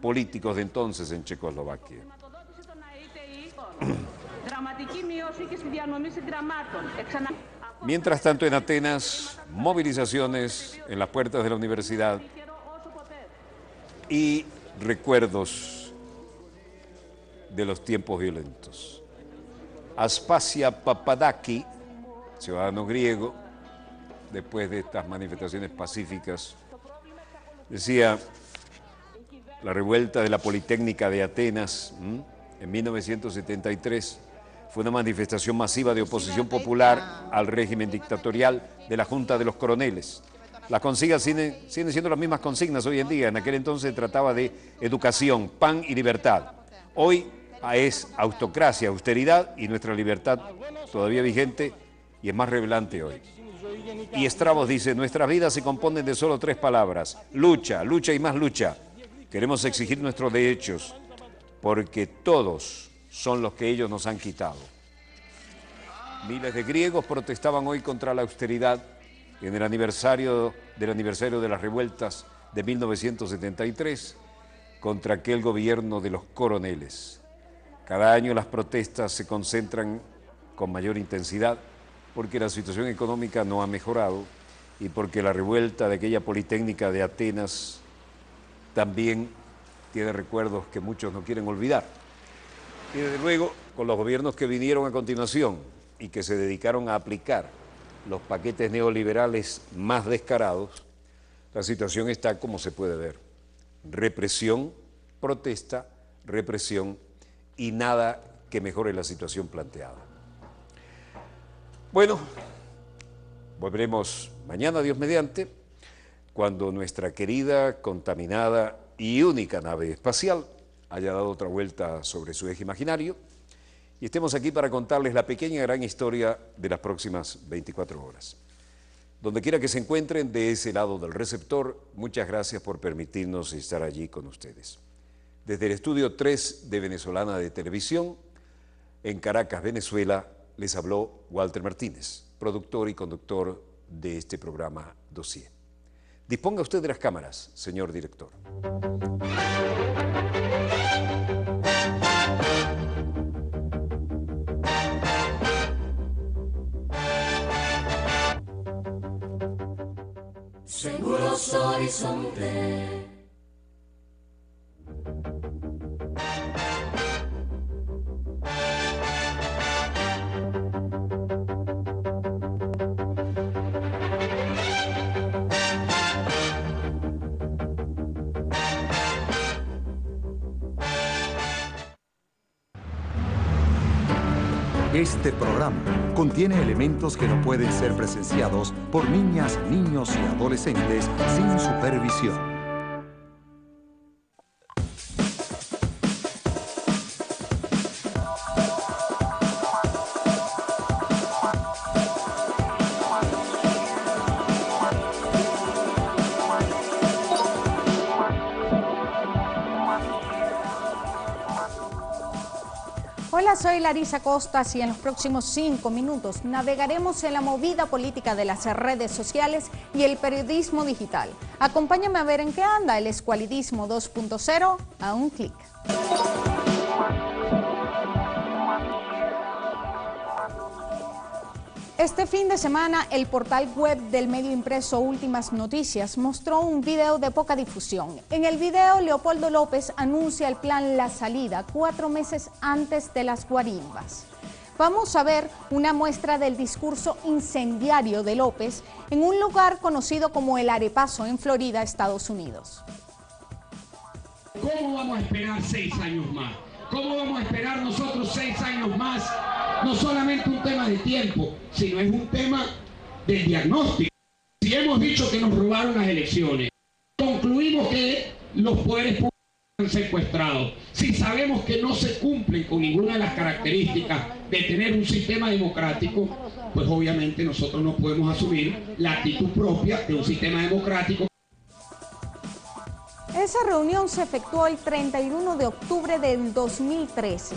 políticos de entonces en Checoslovaquia. Mientras tanto, en Atenas, movilizaciones en las puertas de la universidad y recuerdos de los tiempos violentos. Aspasia Papadaki, ciudadano griego, después de estas manifestaciones pacíficas, decía: la revuelta de la Politécnica de Atenas en 1973 fue una manifestación masiva de oposición popular al régimen dictatorial de la Junta de los Coroneles. Las consignas siguen siendo las mismas consignas hoy en día. En aquel entonces se trataba de educación, pan y libertad. Hoy es autocracia, austeridad y nuestra libertad todavía vigente y es más revelante hoy. Y Estrabos dice: nuestras vidas se componen de solo 3 palabras: lucha, lucha y más lucha. Queremos exigir nuestros derechos porque todos son los que ellos nos han quitado. Miles de griegos protestaban hoy contra la austeridad en el aniversario de las revueltas de 1973 contra aquel gobierno de los coroneles. Cada año las protestas se concentran con mayor intensidad porque la situación económica no ha mejorado y porque la revuelta de aquella Politécnica de Atenas también tiene recuerdos que muchos no quieren olvidar. Y desde luego, con los gobiernos que vinieron a continuación y que se dedicaron a aplicar los paquetes neoliberales más descarados, la situación está como se puede ver. Represión, protesta, represión y nada que mejore la situación planteada. Bueno, volveremos mañana, Dios mediante, cuando nuestra querida, contaminada y única nave espacial haya dado otra vuelta sobre su eje imaginario y estemos aquí para contarles la pequeña y gran historia de las próximas 24 horas. Donde quiera que se encuentren de ese lado del receptor, muchas gracias por permitirnos estar allí con ustedes. Desde el estudio 3 de Venezolana de Televisión, en Caracas, Venezuela, les habló Walter Martínez, productor y conductor de este programa Dossier. Disponga usted de las cámaras, señor director. Seguros Horizonte. Este programa contiene elementos que no pueden ser presenciados por niñas, niños y adolescentes sin supervisión. Hola, soy Larisa Costas y en los próximos 5 minutos navegaremos en la movida política de las redes sociales y el periodismo digital. Acompáñame a ver en qué anda el escualidismo 2.0 a un clic. Este fin de semana, el portal web del medio impreso Últimas Noticias mostró un video de poca difusión. En el video, Leopoldo López anuncia el plan La Salida 4 meses antes de las guarimbas. Vamos a ver una muestra del discurso incendiario de López en un lugar conocido como El Arepazo en Florida, Estados Unidos. ¿Cómo vamos a esperar 6 años más? ¿Cómo vamos a esperar nosotros 6 años más? No solamente un tema de tiempo, sino es un tema del diagnóstico. Si hemos dicho que nos robaron las elecciones, concluimos que los poderes públicos han secuestrado, si sabemos que no se cumplen con ninguna de las características de tener un sistema democrático, pues obviamente nosotros no podemos asumir la actitud propia de un sistema democrático. Esa reunión se efectuó el 31 de octubre del 2013.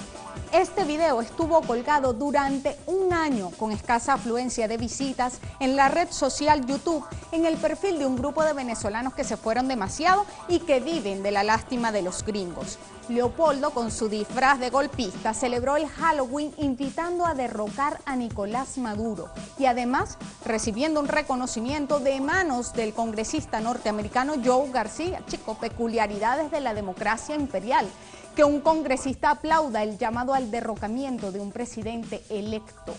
Este video estuvo colgado durante un año con escasa afluencia de visitas en la red social YouTube, en el perfil de un grupo de venezolanos que se fueron demasiado y que viven de la lástima de los gringos. Leopoldo, con su disfraz de golpista, celebró el Halloween invitando a derrocar a Nicolás Maduro y además recibiendo un reconocimiento de manos del congresista norteamericano Joe García. Chico, peculiaridades de la democracia imperial. Que un congresista aplauda el llamado al derrocamiento de un presidente electo.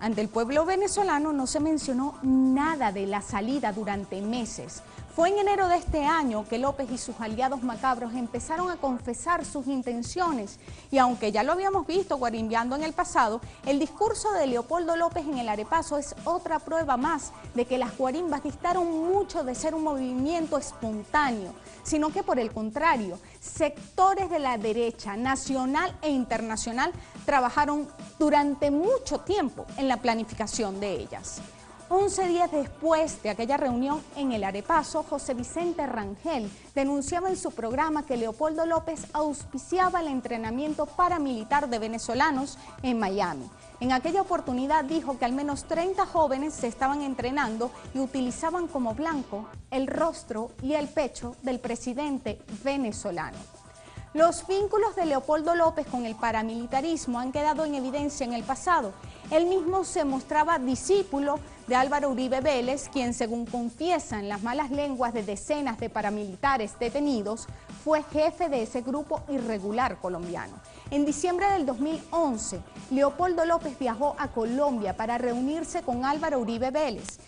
Ante el pueblo venezolano no se mencionó nada de la salida durante meses. Fue en enero de este año que López y sus aliados macabros empezaron a confesar sus intenciones. Y aunque ya lo habíamos visto guarimbeando en el pasado, el discurso de Leopoldo López en el Arepazo es otra prueba más de que las guarimbas distaron mucho de ser un movimiento espontáneo, sino que por el contrario, sectores de la derecha nacional e internacional trabajaron durante mucho tiempo en la planificación de ellas. 11 días después de aquella reunión en el Arepazo, José Vicente Rangel denunciaba en su programa que Leopoldo López auspiciaba el entrenamiento paramilitar de venezolanos en Miami. En aquella oportunidad dijo que al menos 30 jóvenes se estaban entrenando y utilizaban como blanco el rostro y el pecho del presidente venezolano. Los vínculos de Leopoldo López con el paramilitarismo han quedado en evidencia en el pasado. Él mismo se mostraba discípulo de Álvaro Uribe Vélez, quien, según confiesan las malas lenguas de decenas de paramilitares detenidos, fue jefe de ese grupo irregular colombiano. En diciembre del 2011, Leopoldo López viajó a Colombia para reunirse con Álvaro Uribe Vélez